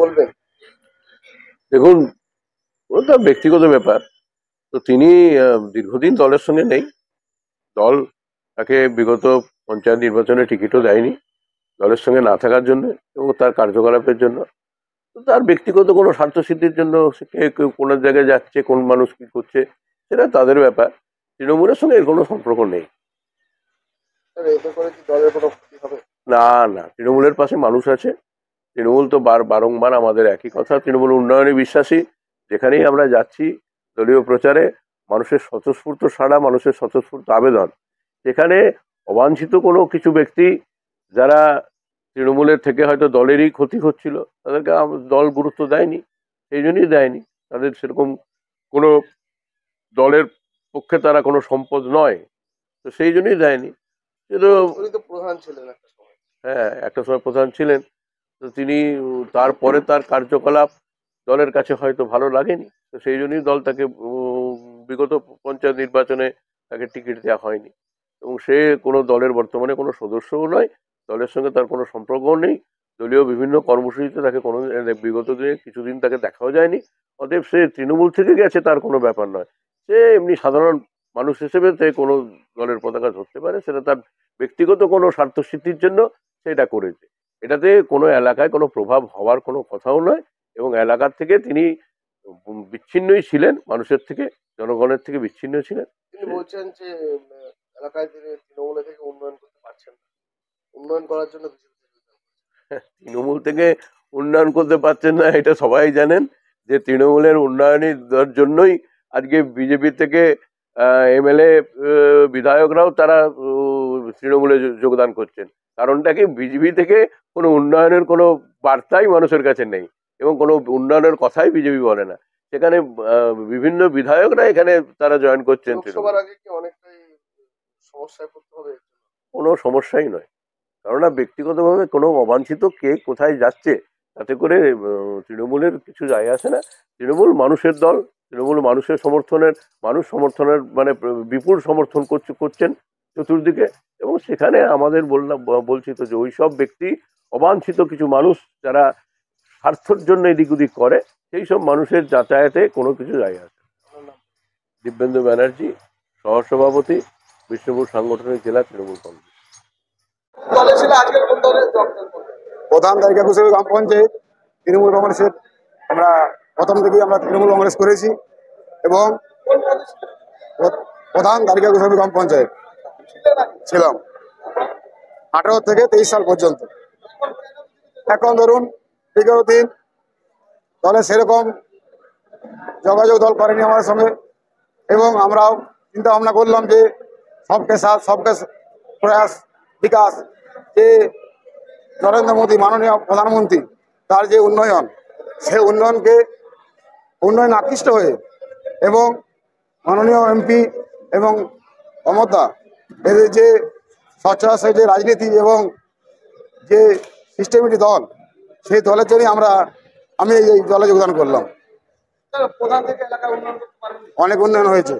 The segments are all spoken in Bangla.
বলবেন? দেখুন, ওটা ব্যক্তিগত ব্যাপার। তো তিনি দীর্ঘদিন দলের সঙ্গে নেই। দল তাকে বিগত পঞ্চায়েত নির্বাচনে টিকিটও দেয়নি দলের সঙ্গে না থাকার জন্য এবং তার কার্যকলাপের জন্য। তো তার ব্যক্তিগত কোনো স্বার্থ সিদ্ধির জন্য সে কেউ কোন জায়গায় যাচ্ছে, কোন মানুষ কি করছে, সেটা তাদের ব্যাপার। তৃণমূলের সঙ্গে এর কোনো সম্পর্ক নেই। এতে করে কি দলের কোনো ক্ষতি হবে? না না, তৃণমূলের পাশে মানুষ আছে। তৃণমূল তো বারংবার আমাদের একই কথা, তৃণমূল উন্নয়নে বিশ্বাসী। যেখানেই আমরা যাচ্ছি দলীয় প্রচারে, মানুষের স্বতঃস্ফূর্ত সাড়া, মানুষের স্বতঃস্ফূর্ত আবেদন। সেখানে অবাঞ্ছিত কোনো কিছু ব্যক্তি যারা তৃণমূলের থেকে হয়তো দলেরই ক্ষতি হচ্ছিল, তাদেরকে দল গুরুত্ব দেয়নি, সেই জন্যই দেয়নি। তাদের সেরকম কোনো দলের পক্ষে তারা কোনো সম্পদ নয়, তো সেই জন্যই দেয়নি। কিন্তু উনি তো প্রধান ছিলেন একটা সময়। হ্যাঁ, একটা সময় প্রধান ছিলেন। তো তিনি তারপরে তার কার্যকলাপ দলের কাছে হয়তো ভালো লাগেনি, তো সেই জন্যই দল তাকে বিগত পঞ্চায়েত নির্বাচনে তাকে টিকিট দেওয়া হয়নি। এবং সে কোনো দলের বর্তমানে কোনো সদস্যও নয়, দলের সঙ্গে তার কোনো সম্পর্কও নেই। দলীয় বিভিন্ন কর্মসূচিতে তাকে কোনো বিগত দিনে কিছুদিন তাকে দেখাও যায়নি। অতএব সে তৃণমূল থেকে গেছে তার কোনো ব্যাপার নয়। সে এমনি সাধারণ মানুষ হিসেবে সে কোনো দলের পতাকা ধরতে পারে, সেটা তার ব্যক্তিগত কোনো স্বার্থসিদ্ধির জন্য সেটা করেছে। এটাতে কোনো এলাকায় কোনো প্রভাব হওয়ার কোনো কথাও নয়। এবং এলাকার থেকে তিনি বিচ্ছিন্নই ছিলেন, মানুষের থেকে, জনগণের থেকে বিচ্ছিন্ন ছিলেন। তিনি বলছেন যে এলাকায় তিনি তৃণমূলে থেকে উন্নয়ন করতে পারছেন না, উন্নয়ন করার জন্য তৃণমূল থেকে উন্নয়ন করতে পারছেন না এটা সবাই জানেন, যে তৃণমূলের উন্নয়নের জন্যই আজকে বিজেপি থেকে এমএলএ বিধায়করাও তারা তৃণমূলে যোগদান করছেন। কারণটা কি, বিজেপি থেকে কোনো উন্নয়নের কোনো বার্তাই মানুষের কাছে নেই এবং কোনো উন্নয়নের কথাই বিজেপি বলে না। সেখানে বিভিন্ন বিধায়করা এখানে তারা জয়েন করছেন। লোকসভার আগে কি অনেকটাই সমস্যায় পড়তে হবে? কোনো সমস্যাই নয়, কেননা ব্যক্তিগতভাবে কোনো অবাঞ্ছিত কে কোথায় যাচ্ছে তাতে করে তৃণমূলের কিছু যায় আসে না। তৃণমূল মানুষের দল, তৃণমূল মানুষের সমর্থনের, মানুষ সমর্থনের মানে বিপুল সমর্থন করছেন চতুর্দিকে। এবং সেখানে আমাদের বলছি তো যে ওই সব ব্যক্তি, অবাঞ্ছিত কিছু মানুষ যারা স্বার্থের জন্য এদিক ওদিক করে, সেই সব মানুষের যাতায়াতে কোনো কিছু যায় আসে। দিব্যেন্দু ব্যানার্জি, সহসভাপতি, বিষ্ণুপুর সাংগঠনিক জেলা তৃণমূল কংগ্রেস। প্রধান তালিকা হিসেবে গ্রাম পঞ্চায়েত তৃণমূল কংগ্রেসের আমরা প্রথম থেকেই আমরা তৃণমূল কংগ্রেস করেছি এবং প্রধান তালিকা হিসেবে গ্রাম পঞ্চায়েত ছিলাম 18 থেকে 23 সাল পর্যন্ত। এখন ধরুন বিগত দিন দলে সেরকম যোগাযোগ দল করেনি আমার সঙ্গে এবং আমরাও চিন্তা ভাবনা করলাম যে সবকে সাথ সবকে প্রয়াস বিকাশ, যে নরেন্দ্র মোদী মাননীয় প্রধানমন্ত্রী তার যে উন্নয়ন, সেই উন্নয়ন আকৃষ্ট হয়ে এবং মাননীয় এমপি এবং মমতা এদের যে স্বচ্ছতার যে রাজনীতি এবং যে সিস্টেমেটিক দল, সেই দলের জন্যই আমি এই দলে যোগদান করলাম। অনেক উন্নয়ন হয়েছে,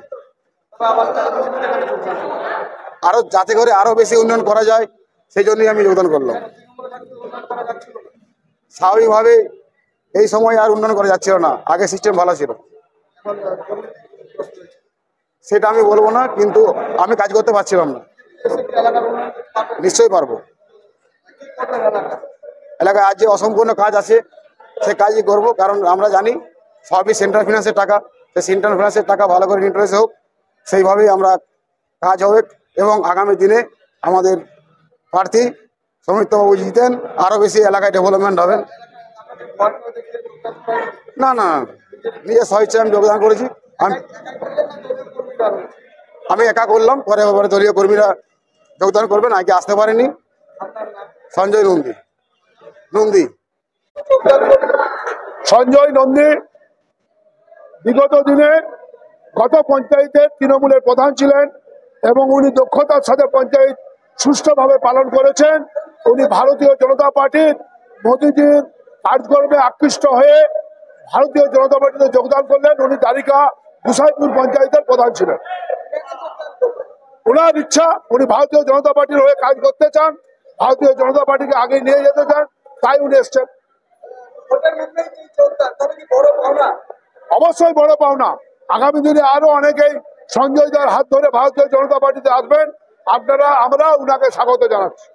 আরো যাতে করে আরো বেশি উন্নয়ন করা যায় সেই জন্যই আমি যোগদান করলাম। স্বাভাবিকভাবে এই সময় আর উন্নয়ন করা যাচ্ছিল না, আগে সিস্টেম ভালো ছিল। সেটা আমি বলবো না, কিন্তু আমি কাজ করতে পারছিলাম না। নিশ্চয়ই পারবো। এলাকায় আজ যে অসম্পূর্ণ কাজ আছে সে কাজই করবো, কারণ আমরা জানি সবই সেন্ট্রাল ফিনান্সের টাকা। সেই সেন্ট্রাল ফিনান্সের টাকা ভালো করে ইন্টারেস্ট হোক, সেইভাবেই আমরা কাজ হবে এবং আগামী দিনে আমাদের প্রার্থী সৌমিত্রবাবু জিতেন, আরও বেশি এলাকায় ডেভেলপমেন্ট হবে। না না, নিজের স্বইচ্ছায় আমি যোগদান করেছি। আমি একা করলাম, পরে দলীয় কর্মীরা যোগদান করবেন, আগে আসতে পারেনি। সঞ্জয় নন্দী। সঞ্জয় নন্দী বিগত দিনে গত পঞ্চায়েতের তৃণমূলের প্রধান ছিলেন এবং উনি দক্ষতার সাথে পঞ্চায়েত সুষ্ঠুভাবে পালন করেছেন। উনি ভারতীয় জনতা পার্টির মোদীজির কাজকর্মে আকৃষ্ট হয়ে ভারতীয় জনতা পার্টিতে যোগদান করলেন। উনি দ্বারিকা গুসাইপুর পঞ্চায়েতের প্রধান ছিলেন। ওনার ইচ্ছা, উনি ভারতীয় জনতা পার্টির হয়ে কাজ করতে চান, ভারতীয় জনতা পার্টিকে আগে নিয়ে যেতে চান, তাই উনি এসছেন। অবশ্যই বড় পাওনা। আগামী দিনে আরো অনেকেই সঞ্জয় দার হাত ধরে ভারতীয় জনতা পার্টিতে আসবেন। আমরা উনাকে স্বাগত জানাচ্ছি।